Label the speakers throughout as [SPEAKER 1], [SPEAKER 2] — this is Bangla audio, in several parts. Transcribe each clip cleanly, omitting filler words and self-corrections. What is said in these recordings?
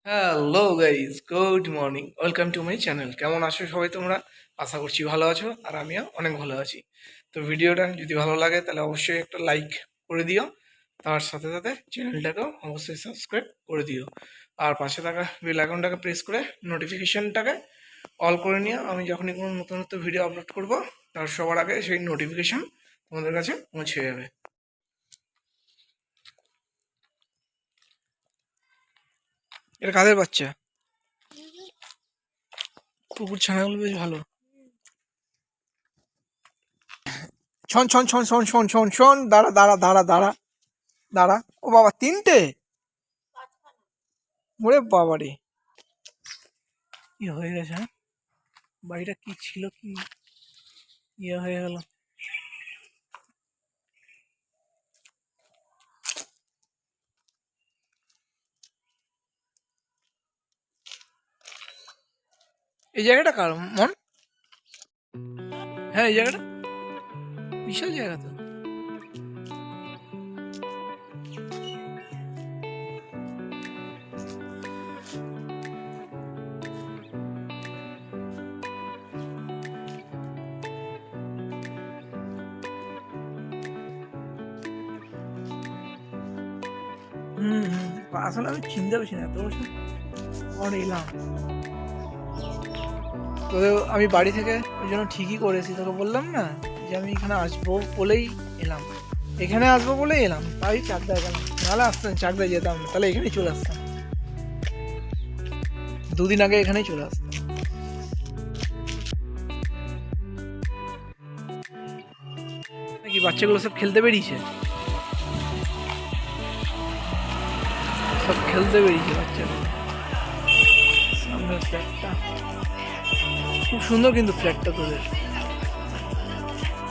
[SPEAKER 1] Hello guys, good morning, welcome to my channel. কেমন আছো সবাই তোমরা? আশা করছি ভালো আছো, আর আমিও অনেক ভালো আছি। তো ভিডিওটা যদি ভালো লাগে তাহলে অবশ্যই একটা লাইক করে দিও, তার সাথে সাথে চ্যানেলটাকেও অবশ্যই সাবস্ক্রাইব করে দিও, আর পাশে থাকা বেল আইকনটাকে প্রেস করে নোটিফিকেশনটাকে অল করে নিও। আমি যখনই কোনো নতুন নতুন ভিডিও আপলোড করব তার সবার আগে সেই নোটিফিকেশন তোমাদের কাছে পৌঁছে যাবে। এটা কাদের বাচ্চা? কুকুর ছানাগুলো বেশ ভালো। শোন শোন শোন শোন শোন শোন শোন, দাঁড়া দাঁড়া দাঁড়া দাঁড়া দাঁড়া। ও বাবা, তিনটে! ওরে বাবা রে, কি হয়ে গেছে? হ্যাঁ, বাড়িটা কি ছিল, কি ইয়ে হয়ে গেল। এই জায়গাটা কার মন? হ্যাঁ, এই জায়গাটা বিশাল জায়গা তো। আসলে আমি চিনতে পারছি না, এত বছর পর এলাম তো। আমি বাড়ি থেকে ওই জন্য ঠিকই করেছি, তোকে বললাম না যে আমি এখানে আসবো বলেই এলাম। এখানে আসবো বলেই এলাম, তাই চাকদায় গেলাম। নাহলে আসতাম, চাকদায় যেতাম না, তাহলে এখানেই চলে আসতাম। দুদিন আগে এখানেই চলে আসতাম। নাকি বাচ্চাগুলো সব খেলতে বেরিয়েছে? সব খেলতে বেরিয়েছে বাচ্চাগুলো। সামনের ফ্ল্যাটটা খুব সুন্দর, কিন্তু ফ্ল্যাটটা তোদের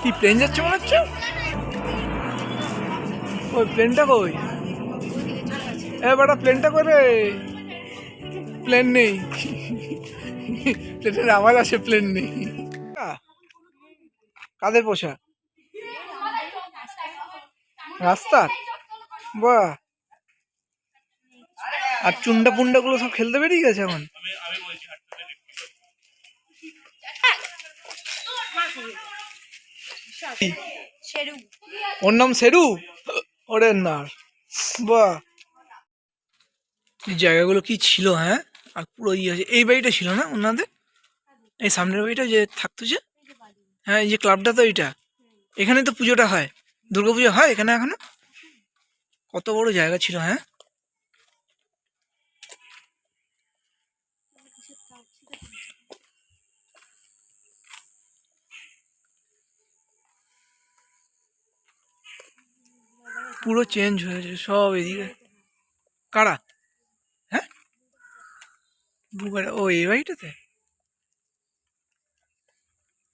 [SPEAKER 1] কি প্লেন যাচ্ছে মনে হচ্ছে? ওই প্লেনটা কই? এ বেটা, প্লেনটা কই রে? প্লেন নেই, প্লেনের আওয়াজ আসে, প্লেন নেই। কাদের পোশাক? রাস্তার? বাহ! আর চুন্ডা পুন্ডা গুলো সব খেলতে বেরিয়ে গেছে এখন। ওর নাম শেরু? ওরে না, বাহ! এই জায়গাগুলো কি ছিল? হ্যাঁ, আর পুরো ইয়ে আছে। এই বাড়িটা ছিল না ওনাদের? এই সামনের বাড়িটা যে থাকতো যে? হ্যাঁ, এই যে ক্লাবটা তো এইটা, এখানে তো পুজোটা হয়, দুর্গা পুজো হয় এখানে এখনো। কত বড় জায়গা ছিল! হ্যাঁ, পুরো চেঞ্জ হয়েছে সব এদিকে। কারা? হ্যাঁ, ও এই বাড়িটাতে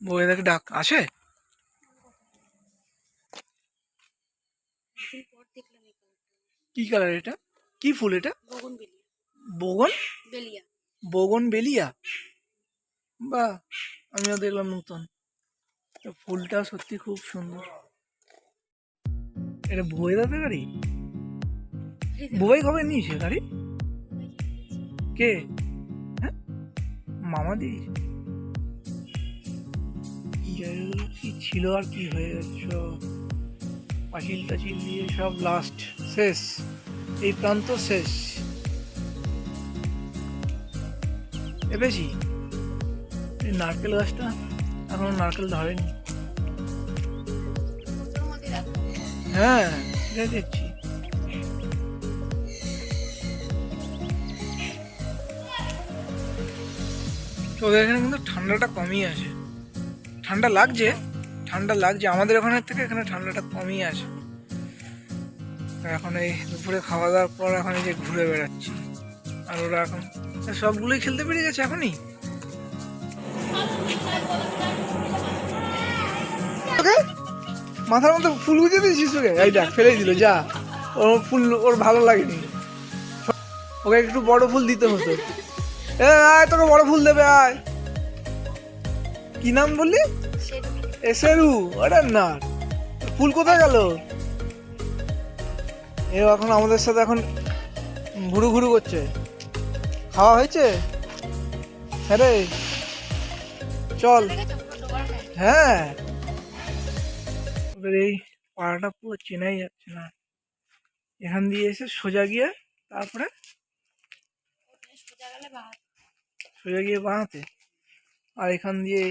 [SPEAKER 1] বউয়েদাকে ডাক আসে। কি কালার এটা? কি ফুল এটা? বগন বগন বেলিয়া? বাহ, আমিও দেখলাম নতুন। ফুলটা সত্যি খুব সুন্দর। এটা বউয়েদাদের গাড়ি? বুবাই কবে নিয়েছে গাড়ি? কে? হ্যাঁ, মামা দিয়েছে। জায়গাগুলো কি ছিল আর কি হয়ে গেছে সব। পাঁচিল টাচিল দিয়ে সব লাস্ট, শেষ, এই প্রান্ত শেষ। এবেছি এই নারকেল গাছটা এখনো নারকেল ধরেনি। হ্যাঁ, সেটাই দেখছি। তোদের এখানে কিন্তু ঠান্ডাটা কমই আছে। ঠান্ডা লাগছে, ঠান্ডা লাগছে আমাদের ওখানের থেকে এখানে ঠান্ডাটা কমই আছে। এখন এই দুপুরে খাওয়া দাওয়ার পর এখন এই যে ঘুরে বেড়াচ্ছি, আর ওরা এখন সবগুলোই খেলতে পেরে গেছে এখনই। মাথার মধ্যে ফুল গুঁজে দিয়েছিস ওকে? এই দেখ, ফেলে দিল, যা। ওর ফুল ওর ভালো লাগেনি, ওকে একটু বড় ফুল দিতে হতো। এ আয়, তোকে বড় ফুল দেবে, আয়। কি নাম বললি? এসেরু? ওরে না, ফুল কোথায় গেল? এ এখন আমাদের সাথে এখন ঘুরু ঘুরু করছে। খাওয়া হয়েছে? হ্যাঁ রে, চল। হ্যাঁ, ওদের এই পাড়াটা পুরো চেনাই যাচ্ছে না। এখান দিয়ে এসে সোজা গিয়ে তারপরে সোজা গিয়ে বাঁহাতে, আর এখান দিয়ে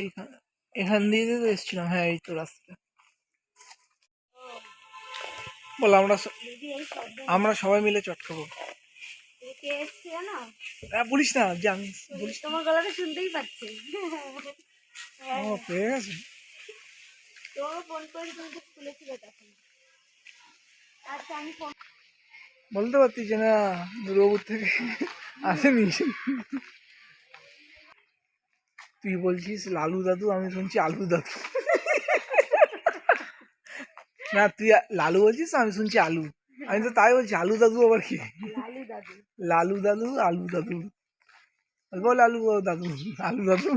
[SPEAKER 1] এখান দিয়ে তো এসেছিলাম। হ্যাঁ, এই তো রাস্তা। বল, আমরা সবাই মিলে চট খাবো। বলিস না যে আমি বলিস,
[SPEAKER 2] তোমার গলাটা শুনতেই পাচ্ছি।
[SPEAKER 1] ও পেয়ে গেছে।
[SPEAKER 2] তোমাকে ফোন করে তুমি তো খুলেছিলে তখন। আচ্ছা আমি ফোন
[SPEAKER 1] বলতে পারতি যে না দুর্গাপুর থেকে আসেনি। তুই বলছিস লালু দাদু, আমি শুনছি আলু দাদু। না, তুই লালু বলছিস, আমি শুনছি আলু। আমি তো তাই বলছি, আলু দাদু আবার কি?
[SPEAKER 2] লালু দাদু।
[SPEAKER 1] লালু দাদু, আলু দাদু। বল আলু দাদু, আলু দাদু।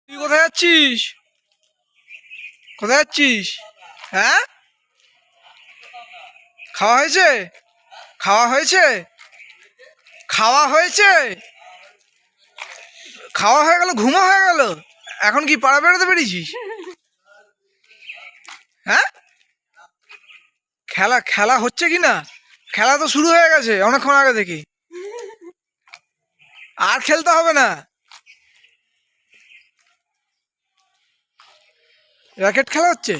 [SPEAKER 1] তুই কোথায় যাচ্ছিস? কোথায় যাচ্ছিস? হ্যাঁ, খাওয়া হয়েছে? খাওয়া হয়েছে? খাওয়া হয়েছে? খাওয়া হয়ে গেল, ঘুমা হয়ে গেল, এখন কি পাড়া বেরোতে পেরেছিস? হ্যাঁ, খেলা খেলা হচ্ছে কি না? খেলা তো শুরু হয়ে গেছে অনেকক্ষণ আগে থেকে, আর খেলতে হবে না। র্যাকেট খেলা হচ্ছে,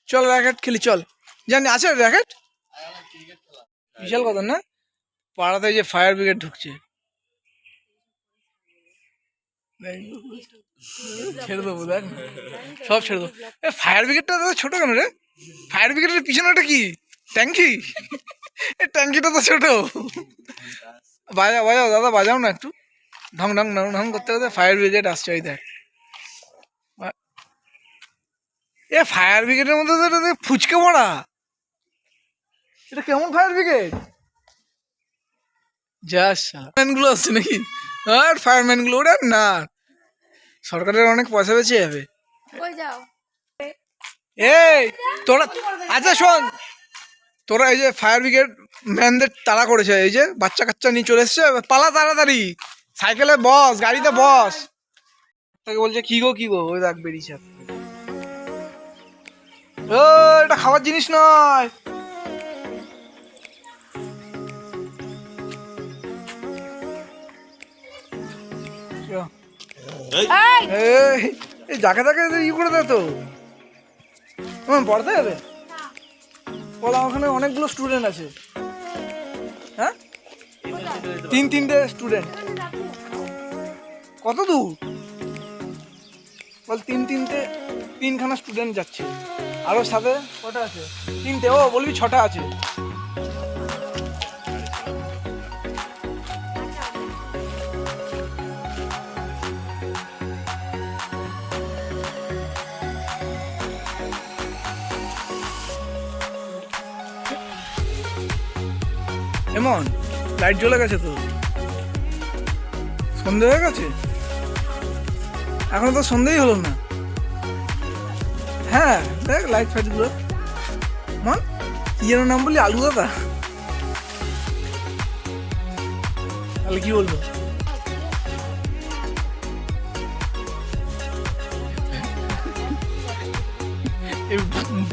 [SPEAKER 1] চল র্যাকেট খেলি, চল। জানি আছে র্যাকেট, বিশাল কথা না? পাড়াতে যে ফায়ার ব্রিগেড ঢুকছে, ছেড়ে দেবো, দেখ সব ছেড়ে দেবো। ফায়ার ব্রিগেডটা তো ছোট কেন রে? ফায়ার ব্রিগেডের পিছনে ওটা কি, ট্যাঙ্কি? এই ট্যাঙ্কিটা তো ছোট। বাজাও বাজাও দাদা, বাজাও না একটু, ঢং ঢং ঢং ঢং করতে করতে ফায়ার ব্রিগেড আসছে, ওই দেখ। এ ফায়ার ব্রিগেডের মধ্যে তো এটা ফুচকে পড়া, এটা কেমন ফায়ার ব্রিগেড? যা গুলো আসছে নাকি? আর ফায়ারম্যান গুলো ওরা না, সরকারের অনেক পয়সা বেঁচে যাবে।
[SPEAKER 2] কই যাও?
[SPEAKER 1] এই তোরা, আচ্ছা শোন, তোরা এই যে ফায়ার ব্রিগেড ম্যানদের তাড়া করেছে, এই যে বাচ্চা কাচ্চা নিয়ে চলে এসছে, পালা তাড়াতাড়ি, সাইকেলে বস, গাড়িতে বস। তাকে বলছে কি গো কি গো, ওই দেখ বেরিয়েছে। ও, এটা খাবার জিনিস নয়। এই যাকে তাকে ই করে দেয় তো, পড়তে যাবে? বলা, ওখানে অনেকগুলো স্টুডেন্ট আছে। হ্যাঁ, তিনটে স্টুডেন্ট। কত দূর? বল তিনখানা স্টুডেন্ট যাচ্ছে, আরো সাথে কটা আছে? তিনটে। ও বলবি ছটা আছে। এমন লাইট জ্বলে গেছে তো, সন্ধে হয়ে গেছে, এখনো তো সন্ধেই হলো না। হ্যাঁ দেখ লাইট ফাইট গুলো, মন কি যেন নাম বলি, আলু দাদা, তাহলে কি বলবো?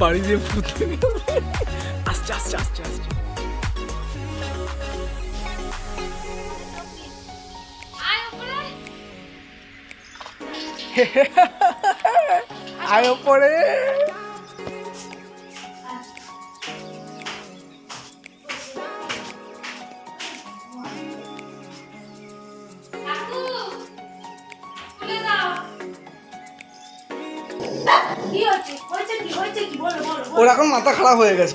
[SPEAKER 1] বাড়ি দিয়ে ভূত আসছে আসছে আসছে আসছে। আয় ওপরে। ওর এখন মাথা খারাপ হয়ে গেছে।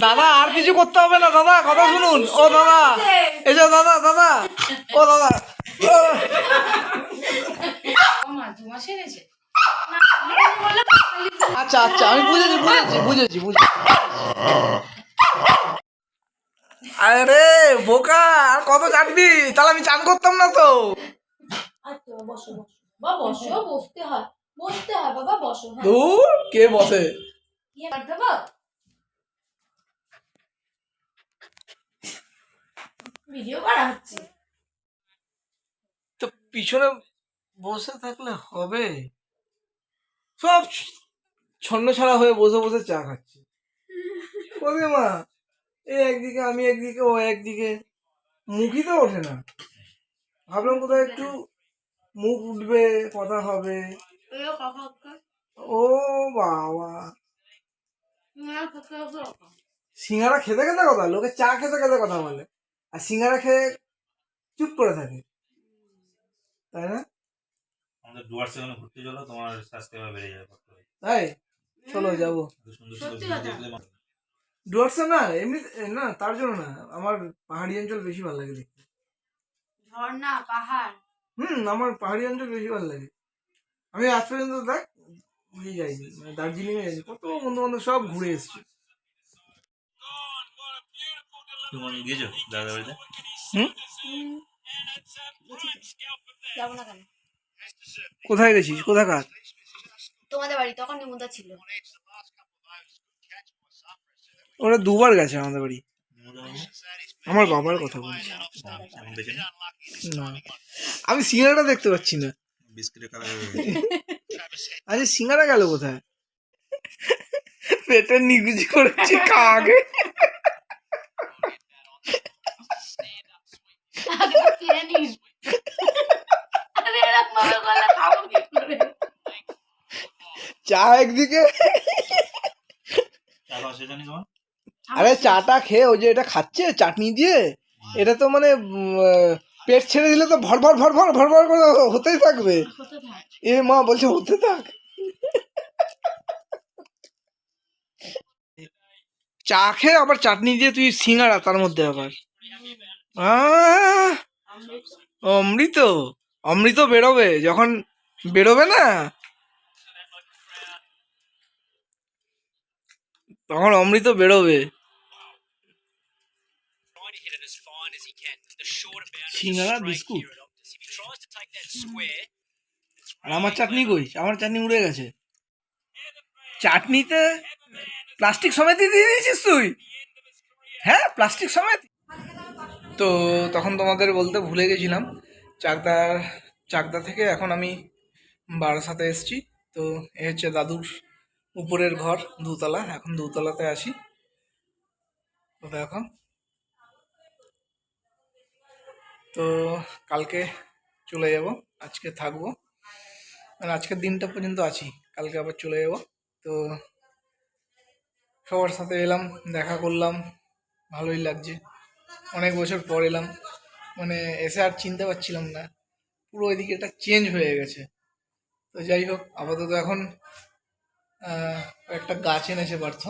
[SPEAKER 1] দাদা আর কিছু করতে হবে না, দাদা কথা শুনুন। ও দাদা, এই যে দাদা, দাদা, ও দাদা। আচ্ছা আচ্ছা, আমি বুঝেছি বুঝেছি বুঝেছি বুঝেছি। আরে বোকা, আর কত চাটবি? তাহলে আমি চান করতাম না তো।
[SPEAKER 2] বাবা বসো, বসতে হয় বাবা, বসো। হ্যাঁ
[SPEAKER 1] দূর কে বসে?
[SPEAKER 2] ইয়ে কাট দেবো, ভিডিও করা হচ্ছে।
[SPEAKER 1] তো পিছনে বসে থাকলে হবে? সব ছন্ন ছাড়া হয়ে বসে বসে চা খাচ্ছে। ওরে মা, এ একদিকে আমি একদিকে ও একদিকে, মুখই তো ওঠে না। ভাবলাম কোথায় একটু মুখ উঠবে, কথা হবে। ও বাবা, সিঙ্গারা খেতে খেতে কথা, লোকে চা খেতে খেতে কথা বলে, আর সিঙ্গারা খেয়ে চুপ করে থাকে, তাই না?
[SPEAKER 3] আমাদের ডুয়ার্সে ঘুরতে চলো, তোমার সাবস্ক্রাইবার বেড়ে যাবে।
[SPEAKER 1] তাই চলো যাবো।
[SPEAKER 3] সুন্দর সুন্দর ভিডিও দেখলে
[SPEAKER 1] ডুয়ার্সে না, এমনি না, তার জন্য না, আমার পাহাড়ি অঞ্চল বেশি ভালো লাগে দেখতে।
[SPEAKER 2] ঝর্ণা, পাহাড়।
[SPEAKER 1] আমার পাহাড়ি অঞ্চল বেশি ভালো লাগে। আমি আজ পর্যন্ত দেখ ঘুরে যাইনি, মানে দার্জিলিং এ যাইনি, কত বন্ধু বান্ধব সব ঘুরে এসেছি।
[SPEAKER 3] তুমি গিয়েছো দাদা বাড়িতে?
[SPEAKER 2] যাবো না কেন?
[SPEAKER 1] কোথায় গেছিস? কোথাকার?
[SPEAKER 2] তোমাদের বাড়ি তখন নিমন্ত্রণ ছিল।
[SPEAKER 1] ওরা দুবার গেছে আমাদের বাড়ি। আমার বাবার কথা বলছি
[SPEAKER 3] এখন দেখে
[SPEAKER 1] না, আমি সিঙ্গারাটা দেখতে পাচ্ছি না।
[SPEAKER 3] বিস্কিটের কালার
[SPEAKER 1] আরে সিঙ্গারা গেল কোথায়? পেটে নিগুজি করেছি কাগে।
[SPEAKER 2] খেয়ে নিন। আরে এরকম ভাবে করলে খাবো কি করে?
[SPEAKER 1] চা একদিকে,
[SPEAKER 3] চাল আসে জানি তোমার।
[SPEAKER 1] আরে চাটা খেয়ে ওই যে এটা খাচ্ছে চাটনি দিয়ে, এটা তো মানে পেট ছেড়ে দিলে তো ভর ভর ভর ভর ভর ভর করে হতেই থাকবে। এ মা বলছে হতে থাক। চা খেয়ে আবার চাটনি দিয়ে তুই সিঙ্গারা, তার মধ্যে আবার অমৃত। অমৃত বেরোবে যখন, বেরোবে না তখন অমৃত বেরোবে। সিঙ্গারা বিস্কুট আর আমার চাটনি কই? আমার চাটনি উড়ে গেছে। চাটনিতে প্লাস্টিক সমেত দিয়ে দিয়েছিস তুই? হ্যাঁ, প্লাস্টিক সমেত। তো তখন তোমাদের বলতে ভুলে গেছিলাম, চাকদা থেকে এখন আমি বারাসাতে এসেছি। তো এ হচ্ছে দাদুর উপরের ঘর, দুতলা। এখন দুতলাতে আসি। তো দেখো, তো কালকে চলে যাব, আজকে থাকবো, মানে আজকের দিনটা পর্যন্ত আছি, কালকে আবার চলে যাব। তো সবার সাথে এলাম, দেখা করলাম, ভালোই লাগছে। অনেক বছর পর এলাম, মানে এসে আর চিনতে পারছিলাম না, পুরো ওইদিকে একটা চেঞ্জ হয়ে গেছে। তো যাই হোক, আপাতত এখন একটা গাছ এনেছে পার্থ,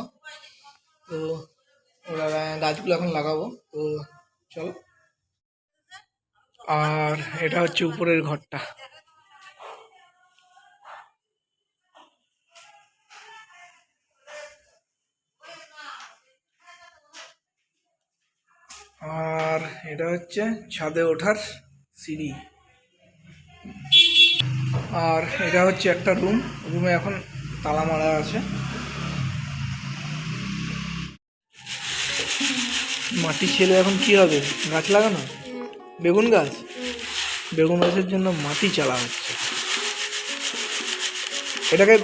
[SPEAKER 1] তো ওরা গাছগুলো এখন লাগাবো। তো চলো। আর এটা হচ্ছে উপরের ঘরটা। আর এটা হচ্ছে ছাদে ওঠার সিঁড়ি। আর এটা হচ্ছে একটা রুম, রুমে এখন তালা মারা আছে। মাটি ছেলে এখন কি হবে? গাছ লাগানো, বেগুন গাছ। বেগুন গাছের জন্য মাটি চালা হচ্ছে, এটাকে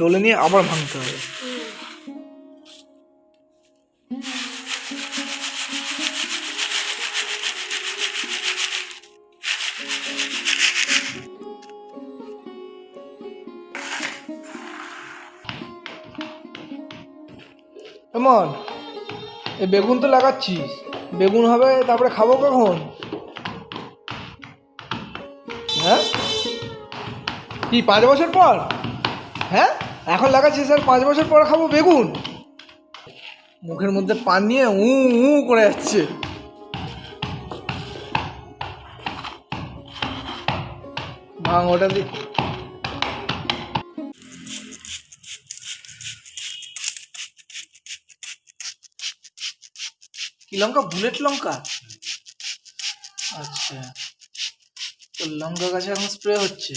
[SPEAKER 1] ডলে নিয়ে আবার ভাঙতে হবে। কেমন? এই বেগুন তো লাগাচ্ছিস, বেগুন হবে, তারপরে খাবো কখন? হ্যাঁ, কি 5 বছর পর? হ্যাঁ, এখন লাগাচ্ছিস আর 5 বছর পর খাবো বেগুন? মুখের মধ্যে পান নিয়ে করে যাচ্ছে। ভাঙ ওটা দি। কি লঙ্কা? বুলেট লঙ্কা? আচ্ছা, তো লঙ্কা গাছে এখন স্প্রে হচ্ছে।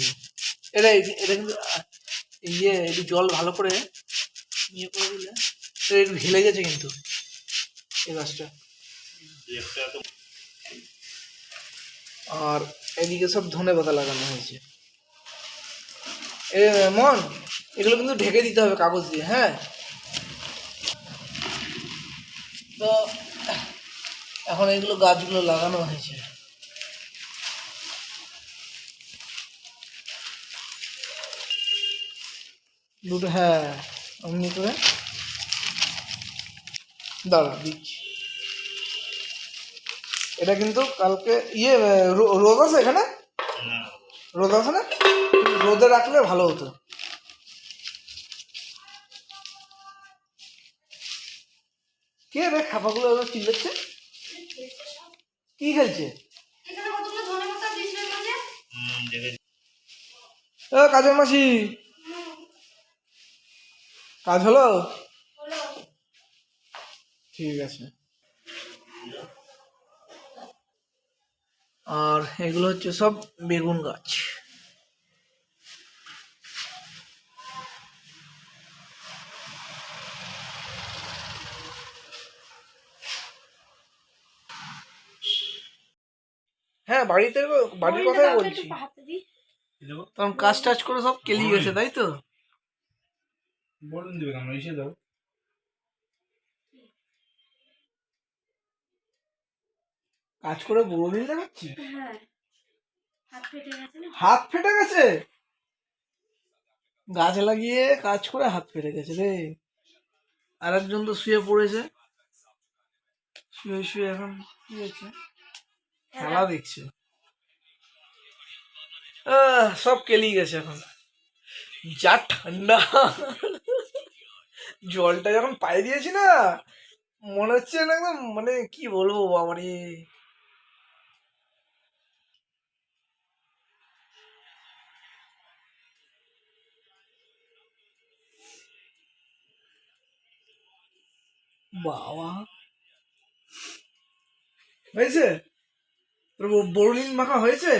[SPEAKER 1] এটা এটা কিন্তু একটু জল ভালো করে ইয়ে করে দিলে তো একটু ঢেলে গেছে কিন্তু এই গাছটা।
[SPEAKER 3] একটা তো
[SPEAKER 1] আর এদিকে সব ধনে পাতা লাগানো হয়েছে। এ মন, এগুলো কিন্তু ঢেকে দিতে হবে কাগজ দিয়ে, হ্যাঁ। তো এখন এগুলো গাছগুলো লাগানো হয়েছে। দুটো, হ্যাঁ, অমনি করে দাঁড়া দিচ্ছি। এটা কিন্তু কালকে রোদ আছে এখানে,
[SPEAKER 3] না,
[SPEAKER 1] রোদ আছে না, রোদে রাখলে ভালো হতো। কে রে খাপাগুলো এবার চিল্লাচ্ছে, কি খেলছে?
[SPEAKER 2] এখানে কতগুলো ধনে পাতা দিয়েছিলেন মানে?
[SPEAKER 3] দেখেছি।
[SPEAKER 1] কাজের মাসি, কাজ হলো?
[SPEAKER 2] হলো।
[SPEAKER 1] ঠিক আছে। আর এগুলো হচ্ছে সব বেগুন গাছ। হ্যাঁ, বাড়ির কথাই
[SPEAKER 2] কাউকে
[SPEAKER 1] বলছি।
[SPEAKER 2] একটু হাতে দিই।
[SPEAKER 3] কি দেবো?
[SPEAKER 1] তখন কাজ টাজ করে সব কেলি গেছে, তাই তো?
[SPEAKER 3] বলুন দেবে কেন, এসে দাও।
[SPEAKER 1] কাজ করে বড় দিন দেখাচ্ছি,
[SPEAKER 2] হ্যাঁ, হাত ফেটে গেছে না?
[SPEAKER 1] হাত ফেটে গেছে। গাছ লাগিয়ে কাজ করে হাত ফেটে গেছে রে। আর একজন তো শুয়ে পড়েছে, শুয়ে শুয়ে এখন কি হচ্ছে, খেলা দেখছে। সব কেলি গেছে এখন, যা ঠান্ডা। জলটা যখন পায়ে দিয়েছি না, মনে হচ্ছে না একদম, মানে কি বলবো বাবারে। বাবা, হয়েছে তোর বড়লিন মাখা হয়েছে?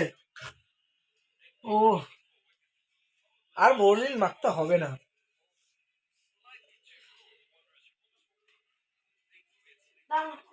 [SPEAKER 1] ও, আর বড়লিন মাখতে হবে না।
[SPEAKER 2] দাঁড়াও।